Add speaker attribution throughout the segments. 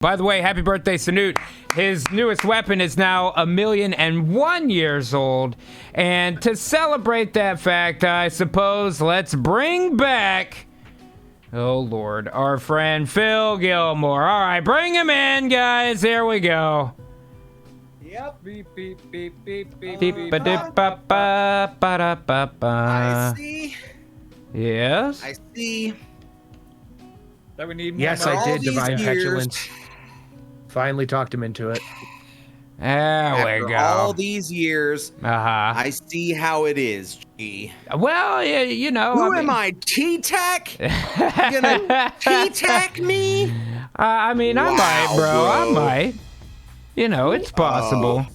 Speaker 1: By the way, happy birthday, Sanute. His newest weapon is now 1,000,001 years old. And to celebrate that fact, I suppose, let's bring back, oh Lord, our friend Phil Gilmore. All right, bring him in, guys. Here we go.
Speaker 2: Yep. Beep, beep, beep, beep, beep,
Speaker 1: Beep,
Speaker 2: beep.
Speaker 1: ba-dip-ba-ba-ba-da-ba-ba.
Speaker 3: I see.
Speaker 1: Yes?
Speaker 3: I see.
Speaker 2: That we need more
Speaker 4: Yes,
Speaker 2: money.
Speaker 4: I did,
Speaker 3: all these
Speaker 4: Divine
Speaker 3: years-
Speaker 4: Petulance. Finally talked him into it.
Speaker 1: There we
Speaker 3: After
Speaker 1: go.
Speaker 3: all these years,
Speaker 1: Uh-huh.
Speaker 3: I see how it is, G.
Speaker 1: Well, you know.
Speaker 3: Who
Speaker 1: I
Speaker 3: am
Speaker 1: mean,
Speaker 3: I, T-Tac? You gonna T-Tac me?
Speaker 1: I mean, I
Speaker 3: Wow,
Speaker 1: might, bro. I
Speaker 3: bro.
Speaker 1: might. You know, it's possible.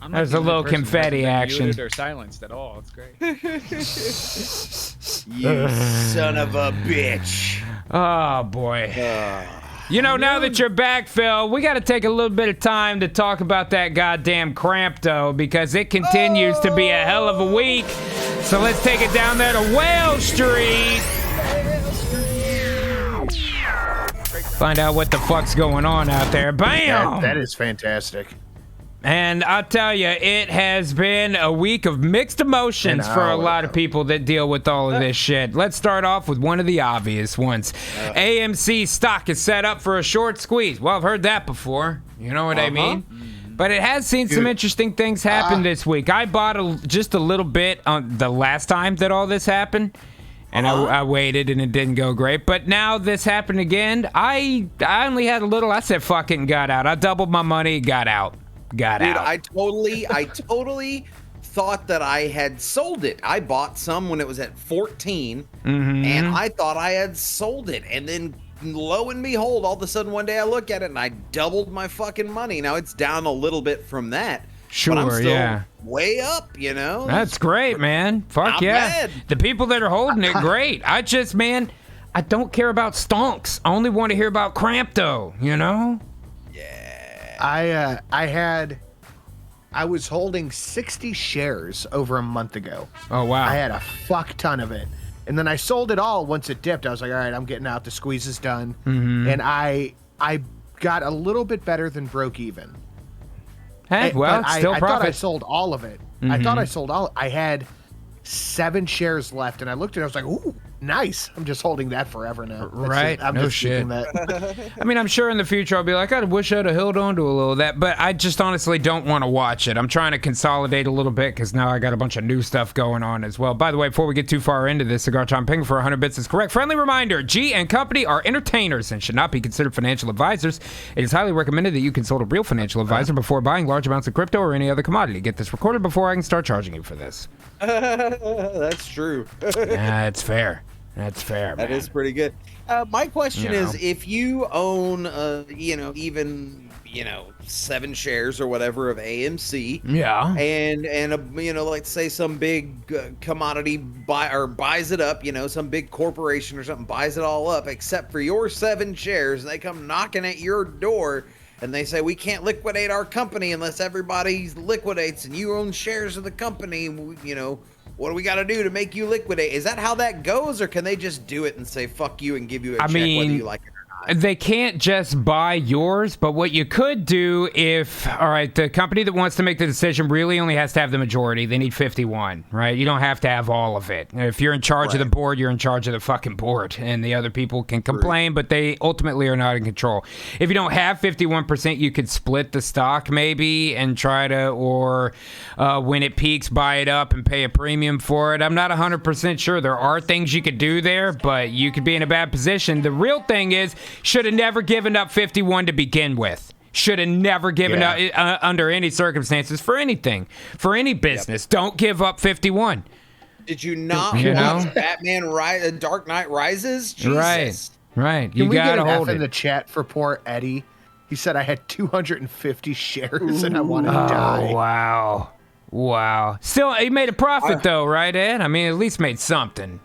Speaker 2: I'm not
Speaker 1: There's
Speaker 2: the
Speaker 1: a
Speaker 2: only
Speaker 1: little
Speaker 2: person who
Speaker 1: confetti
Speaker 2: hasn't been
Speaker 1: action.
Speaker 2: muted or silenced at all. It's great.
Speaker 3: You son of a bitch.
Speaker 1: Oh, boy. You know, now that you're back, Phil, we got to take a little bit of time to talk about that goddamn cramp, though, because it continues to be a hell of a week. So let's take it down there to Whale Street. Find out what the fuck's going on out there. Bam!
Speaker 4: That is fantastic.
Speaker 1: And I'll tell you, it has been a week of mixed emotions for a lot of people that deal with all of this shit. Let's start off with one of the obvious ones. AMC stock is set up for a short squeeze. Well, I've heard that before. You know what I mean? But it has seen some interesting things happen this week. I bought just a little bit on the last time that all this happened. And I waited, and it didn't go great. But now this happened again. I only had a little. I said, fuck it, and got out. I doubled my money, got out. Got
Speaker 3: Dude,
Speaker 1: out.
Speaker 3: I totally thought that I had sold it. I bought some when it was at 14, and I thought I had sold it. And then lo and behold, all of a sudden one day I look at it and I doubled my fucking money. Now it's down a little bit from that.
Speaker 1: Sure,
Speaker 3: but I'm still
Speaker 1: yeah.
Speaker 3: way up, you know?
Speaker 1: That's great, man. Fuck
Speaker 3: Not
Speaker 1: yeah.
Speaker 3: bad.
Speaker 1: The people that are holding it, great. I don't care about stonks. I only want to hear about Crampto, you know?
Speaker 4: I was holding 60 shares over a month ago.
Speaker 1: Oh, wow.
Speaker 4: I had a fuck ton of it. And then I sold it all once it dipped. I was like, all right, I'm getting out. The squeeze is done. And I got a little bit better than broke even.
Speaker 1: Hey, well,
Speaker 4: But
Speaker 1: it's still
Speaker 4: I thought I
Speaker 1: profit.
Speaker 4: sold all of it. I thought I sold all. I had 7 shares left, and I looked at it. I was like, ooh, nice. I'm just holding that forever now. That's
Speaker 1: Right.
Speaker 4: it. I'm
Speaker 1: No
Speaker 4: just
Speaker 1: shit.
Speaker 4: keeping that.
Speaker 1: I mean, I'm sure in the future I'll be like, I wish I'd have held on to a little of that, but I just honestly don't want to watch it. I'm trying to consolidate a little bit because now I got a bunch of new stuff going on as well. By the way, before we get too far into this, Cigar Time Ping for 100 bits is correct. Friendly reminder, G and Company are entertainers and should not be considered financial advisors. It is highly recommended that you consult a real financial advisor before buying large amounts of crypto or any other commodity. Get this recorded before I can start charging you for this.
Speaker 3: That's true.
Speaker 1: That's fair. That's fair,
Speaker 3: That
Speaker 1: man.
Speaker 3: is pretty good. My question
Speaker 1: You know.
Speaker 3: is, if you own, even 7 shares or whatever of AMC,
Speaker 1: Yeah.
Speaker 3: and let's say some big commodity buys it up, some big corporation or something buys it all up, except for your 7 shares, and they come knocking at your door. And they say, we can't liquidate our company unless everybody liquidates and you own shares of the company. What do we got to do to make you liquidate? Is that how that goes? Or can they just do it and say, fuck you and give you a check whether you like it or not?
Speaker 1: They can't just buy yours, but what you could do the company that wants to make the decision really only has to have the majority. They need 51, right? You don't have to have all of it. If you're in charge of the board, you're in charge of the fucking board, and the other people can complain, but they ultimately are not in control. If you don't have 51%, you could split the stock maybe and try to, or when it peaks, buy it up and pay a premium for it. I'm not 100% sure. There are things you could do there, but you could be in a bad position. The real thing is, should have never given up 51 to begin with. Should have never given up under any circumstances for anything, for any business. Don't give up 51.
Speaker 3: Did you not watch Batman Dark Knight Rises? Jesus.
Speaker 1: Right.
Speaker 4: Can
Speaker 1: You
Speaker 4: we get
Speaker 1: gotta
Speaker 4: an
Speaker 1: hold
Speaker 4: F in
Speaker 1: it.
Speaker 4: the chat for poor Eddie? He said I had 250 shares and I wanted to die.
Speaker 1: Wow. Still, he made a profit though, right, Ed? I mean, at least made something,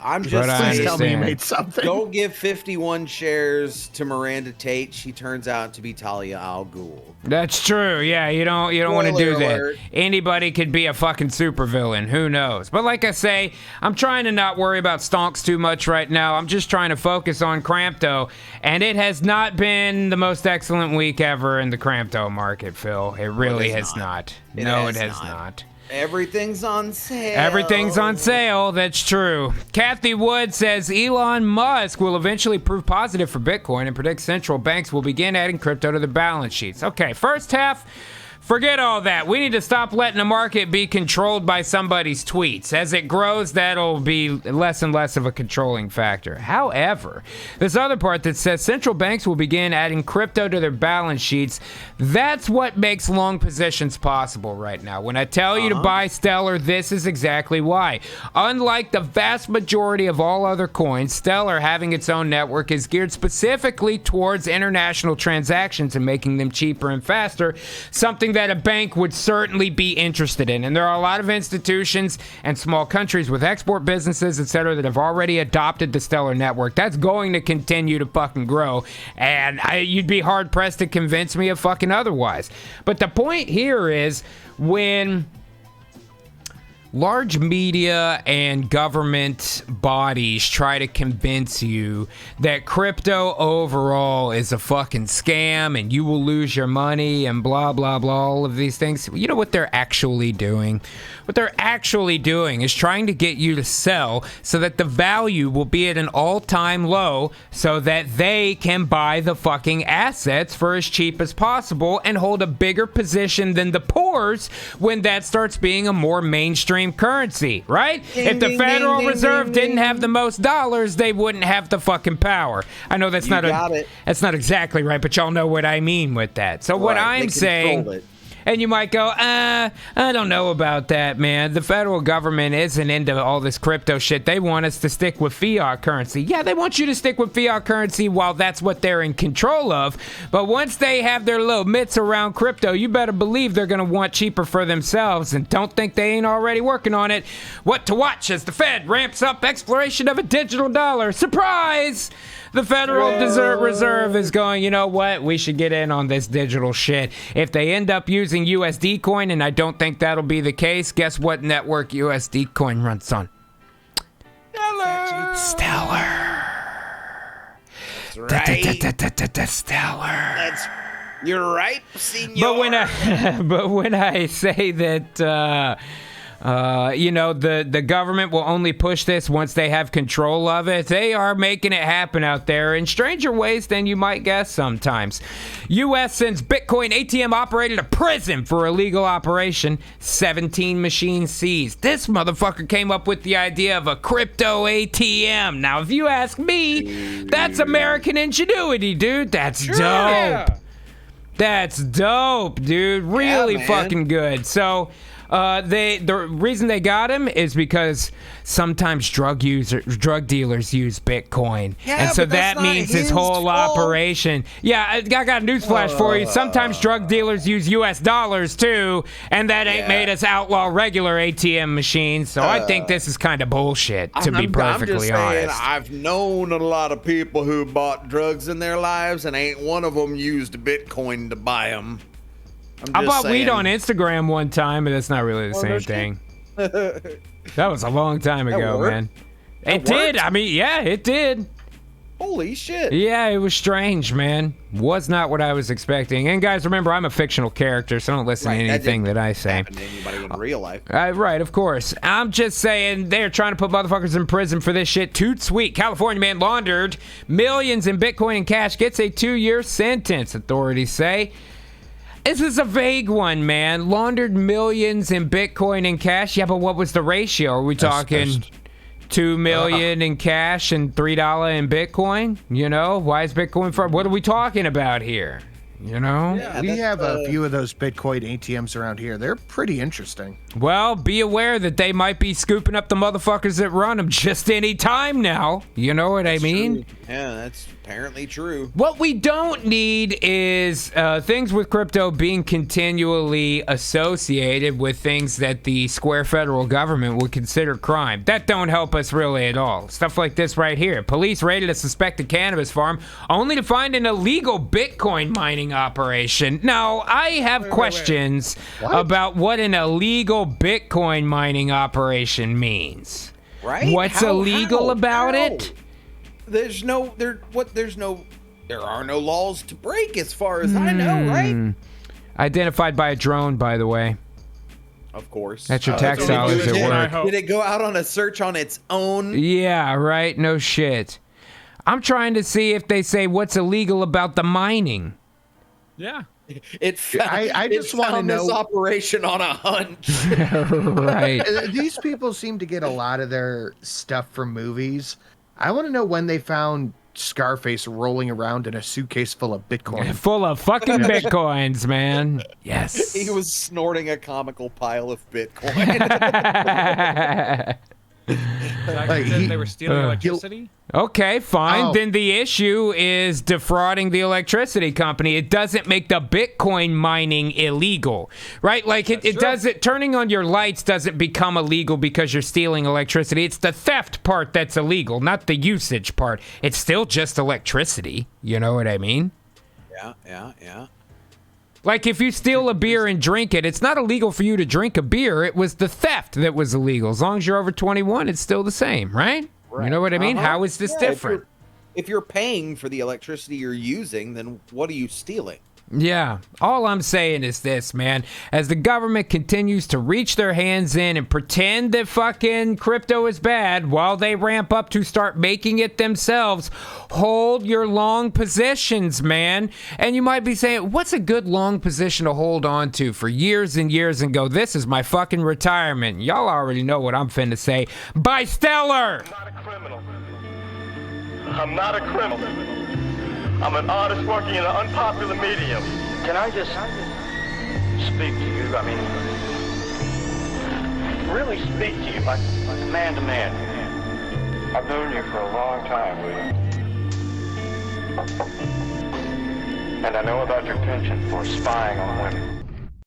Speaker 3: I'm
Speaker 1: But
Speaker 3: just
Speaker 1: I
Speaker 4: Please
Speaker 3: saying,
Speaker 4: tell me you
Speaker 1: understand.
Speaker 4: made something.
Speaker 3: don't give 51 shares to Miranda Tate. She turns out to be Talia al Ghul.
Speaker 1: That's true. Yeah, you don't want to do
Speaker 3: Spoiler
Speaker 1: that.
Speaker 3: alert.
Speaker 1: Anybody could be a fucking supervillain. Who knows? But like I say, I'm trying to not worry about stonks too much right now. I'm just trying to focus on Crampto, and it has not been the most excellent week ever in the Crampto market, Phil. It really
Speaker 3: has
Speaker 1: has
Speaker 3: not.
Speaker 1: not.
Speaker 3: It
Speaker 1: No,
Speaker 3: has
Speaker 1: it has
Speaker 3: not.
Speaker 1: not.
Speaker 3: Everything's on sale.
Speaker 1: Everything's on sale. That's true. Kathy Wood says Elon Musk will eventually prove positive for Bitcoin and predicts central banks will begin adding crypto to their balance sheets. Okay, first half, forget all that. We need to stop letting the market be controlled by somebody's tweets. As it grows, that'll be less and less of a controlling factor. However, this other part that says central banks will begin adding crypto to their balance sheets, that's what makes long positions possible right now. When I tell you to buy Stellar, this is exactly why. Unlike the vast majority of all other coins, Stellar, having its own network, is geared specifically towards international transactions and making them cheaper and faster, something that a bank would certainly be interested in. And there are a lot of institutions and small countries with export businesses, etc., that have already adopted the Stellar network. That's going to continue to fucking grow, and you'd be hard pressed to convince me of fucking otherwise. But the point here is when large media and government bodies try to convince you that crypto overall is a fucking scam and you will lose your money and blah, blah, blah, all of these things. You know what they're actually doing? What they're actually doing is trying to get you to sell so that the value will be at an all-time low so that they can buy the fucking assets for as cheap as possible and hold a bigger position than the poors when that starts being a more mainstream currency, right?
Speaker 3: Ding,
Speaker 1: If the
Speaker 3: ding,
Speaker 1: Federal
Speaker 3: ding,
Speaker 1: Reserve
Speaker 3: ding,
Speaker 1: didn't
Speaker 3: ding.
Speaker 1: have the most dollars, they wouldn't have the fucking power. I know that's that's not exactly right, but y'all know what I mean with that. So what
Speaker 3: Right,
Speaker 1: I'm
Speaker 3: they
Speaker 1: saying,
Speaker 3: control it.
Speaker 1: and you might go, I don't know about that, man. The federal government isn't into all this crypto shit. They want us to stick with fiat currency. Yeah, they want you to stick with fiat currency while that's what they're in control of. But once they have their little mitts around crypto, you better believe they're going to want cheaper for themselves. And don't think they ain't already working on it. What to watch as the Fed ramps up exploration of a digital dollar. Surprise! The Federal Reserve is going, you know what? We should get in on this digital shit. If they end up using USD coin, and I don't think that'll be the case, guess what network USD coin runs on? Stellar.
Speaker 3: Right.
Speaker 1: Stellar.
Speaker 3: You're right, senor.
Speaker 1: But when I say that, the government will only push this once they have control of it, they are making it happen out there in stranger ways than you might guess sometimes. U.S. sends Bitcoin ATM operator to prison for illegal operation. 17 machines seized. This motherfucker came up with the idea of a crypto ATM. Now, if you ask me, that's American ingenuity, dude. That's dope.
Speaker 2: Yeah.
Speaker 1: That's dope, dude. Really
Speaker 3: man.
Speaker 1: fucking good. So, the reason they got him is because sometimes drug dealers use Bitcoin,
Speaker 3: Yeah,
Speaker 1: and so
Speaker 3: but that's
Speaker 1: that
Speaker 3: not
Speaker 1: means his
Speaker 3: his
Speaker 1: whole
Speaker 3: fault.
Speaker 1: operation. Yeah, I got a newsflash for you. Sometimes drug dealers use U.S. dollars too, and that ain't made us outlaw regular ATM machines. So I think this is kind of bullshit, to be perfectly
Speaker 3: I'm just saying,
Speaker 1: honest.
Speaker 3: I've known a lot of people who bought drugs in their lives, and ain't one of them used Bitcoin to buy them.
Speaker 1: I bought weed on Instagram one time, but that's not really the
Speaker 3: Oh,
Speaker 1: same
Speaker 3: no shit.
Speaker 1: thing. That was a long time ago,
Speaker 3: worked?
Speaker 1: man.
Speaker 3: That
Speaker 1: It did.
Speaker 3: worked?
Speaker 1: I mean, yeah, it did.
Speaker 3: Holy shit.
Speaker 1: Yeah, it was strange, man. Was not what I was expecting. And guys, remember, I'm a fictional character, so don't listen
Speaker 3: Right,
Speaker 1: to
Speaker 3: that
Speaker 1: anything
Speaker 3: didn't
Speaker 1: that I say.
Speaker 3: happen to anybody in real life.
Speaker 1: Right, of course. I'm just saying they're trying to put motherfuckers in prison for this shit. Toot sweet. California man laundered millions in Bitcoin and cash gets a 2-year sentence, authorities say. This is a vague one, man. Laundered millions in Bitcoin and cash. Yeah, but what was the ratio? Are we talking 2 million in cash and $3 in Bitcoin? You know, why is Bitcoin for? What are we talking about here? You know?
Speaker 2: Yeah.
Speaker 4: We
Speaker 3: that's,
Speaker 4: have a few of those Bitcoin ATMs around here. They're pretty interesting.
Speaker 1: Well, be aware that they might be scooping up the motherfuckers that run them just any time now. You know what I mean?
Speaker 3: Yeah, that's apparently true.
Speaker 1: What we don't need is things with crypto being continually associated with things that the square federal government would consider crime. That don't help us really at all. Stuff like this right here. Police raided a suspected cannabis farm only to find an illegal Bitcoin mining operation. Now, I have questions about what an illegal Bitcoin mining operation means.
Speaker 3: Right?
Speaker 1: What's illegal about it?
Speaker 3: There are no laws to break as far as I know, right?
Speaker 1: Identified by a drone, by the way.
Speaker 3: Of course.
Speaker 1: That's your tax dollars at work.
Speaker 3: Did it go out on a search on its own?
Speaker 1: Yeah, right? No shit. I'm trying to see if they say what's illegal about the mining.
Speaker 2: Yeah.
Speaker 3: It found,
Speaker 4: I just want to
Speaker 3: found
Speaker 4: know
Speaker 3: this operation on a hunch.
Speaker 1: Right.
Speaker 4: These people seem to get a lot of their stuff from movies. I want to know when they found Scarface rolling around in a suitcase full of Bitcoin.
Speaker 1: Full of fucking Bitcoins, man. Yes.
Speaker 3: He was snorting a comical pile of Bitcoin.
Speaker 2: Like, they were stealing electricity.
Speaker 1: Okay, fine.
Speaker 4: Oh.
Speaker 1: Then the issue is defrauding the electricity company. It doesn't make the Bitcoin mining illegal, right? Like it doesn't. Turning on your lights doesn't become illegal because you're stealing electricity. It's the theft part that's illegal, not the usage part. It's still just electricity. You know what I mean?
Speaker 3: Yeah.
Speaker 1: Like if you steal a beer and drink it, it's not illegal for you to drink a beer. It was the theft that was illegal. As long as you're over 21, it's still the same, right? You know what I mean? How is this different?
Speaker 3: If you're paying for the electricity you're using, then what are you stealing?
Speaker 1: Yeah, all I'm saying is this, man. As the government continues to reach their hands in and pretend that fucking crypto is bad while they ramp up to start making it themselves, hold your long positions, man. And you might be saying, what's a good long position to hold on to for years and years and go, this is my fucking retirement? Y'all already know what I'm finna say. Buy Stellar!
Speaker 5: I'm not a criminal. I'm not a criminal. I'm an artist working in an unpopular medium. Can I just speak to you? I mean, really speak to you like man to man. I've known you for a long time, William. And I know about your penchant for spying on women.